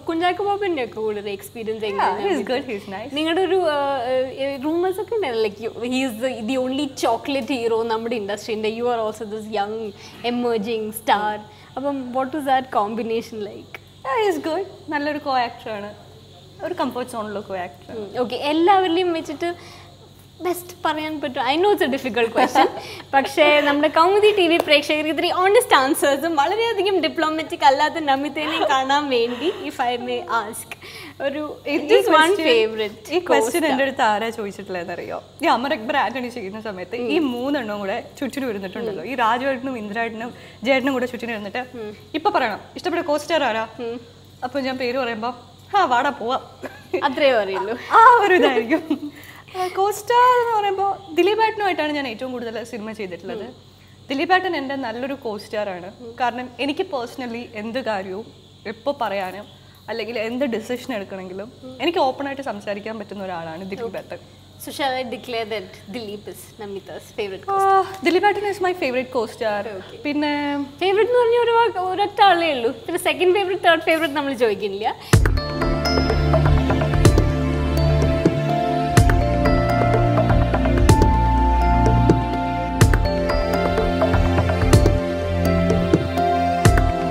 കുഞ്ചാക്കോ ബോബന്റെ ഒക്കെ കൂടെ ഒരു എക്സ്പീരിയൻസ് എങ്ങനെയാണ്? നിങ്ങളുടെ ഒരു റൂമേഴ്സ് ഒക്കെ ഉണ്ടായിരുന്നു like he is the only chocolate hero നമ്മുടെ ഇൻഡസ്ട്രീൻ്റെ, you are also this young emerging star. അപ്പം what was that combination like? Is good, നല്ലൊരു കോ ആക്ടറാണ്, ഒരു കംഫർട്ട് സോണിലുള്ള കോ ആക്ടർ. ഓക്കെ, എല്ലാവരിലും വെച്ചിട്ട് ബെസ്റ്റ് പറയാൻ പറ്റും? I know it's a difficult question, പക്ഷേ നമ്മുടെ കൗമുദി ടി വി പ്രേക്ഷകർ ഇത്തിരി ഓണസ്റ്റ് ആൻസേഴ്സും വളരെയധികം ഡിപ്ലോമാറ്റിക് അല്ലാത്ത നമിതേനെയും കാണാൻ വേണ്ടി ഇഫ് ഐ മേ ആസ്ക് ഒരു വൺ ഫേവറേറ്റ്. ഈ ക്വസ്റ്റ്യൻ എൻ്റെ അടുത്ത് ആരാ ചോദിച്ചിട്ടില്ലെന്നറിയോ? ഈ അമർ അക്ബർ ആന്റണി ചെയ്യുന്ന സമയത്ത് ഈ 3 എണ്ണവും കൂടെ ചുറ്റിനും ഇരുന്നിട്ടുണ്ടല്ലോ, ഈ രാജുവേട്ടനും ഇന്ദ്രാട്ടനും ജേട്ടനും കൂടെ ചുറ്റിനും ഇരുന്നിട്ട് ഇപ്പൊ പറയണം ഇഷ്ടപ്പെട്ട കോസ്റ്റർ ആരാ? അപ്പൊ ഞാൻ പേര് പറയുമ്പോ വാടാ പോവാം, അത്രേ പറയുള്ളൂ. ആ ഒരു ഇതായിരിക്കും. കോസ്റ്റാർ എന്ന് പറയുമ്പോൾ ദിലീപേട്ടനുമായിട്ടാണ് ഞാൻ ഏറ്റവും കൂടുതൽ സിനിമ ചെയ്തിട്ടുള്ളത്. ദിലീപേട്ടൻ എൻ്റെ നല്ലൊരു കോസ്റ്റാറാണ്. കാരണം എനിക്ക് പേഴ്സണലി എന്ത് കാര്യവും എപ്പോൾ പറയാനും അല്ലെങ്കിൽ എന്ത് ഡിസിഷൻ എടുക്കണമെങ്കിലും എനിക്ക് ഓപ്പണായിട്ട് സംസാരിക്കാൻ പറ്റുന്ന ഒരാളാണ് ദിലീപേട്ടൻ. So shall I declare that Dileep is Namita's favorite co-star? ദിലീപേട്ടൻ is my favorite co-star. പിന്നെ ഫേവറേറ്റ് എന്ന് പറഞ്ഞാൽ ഒരൊറ്റ ആളേ ഉള്ളൂ. പിന്നെ സെക്കൻഡ് ഫേവറേറ്റ് തേർഡ് ഫേവറേറ്റ് നമ്മൾ ചോദിക്കുന്നില്ല.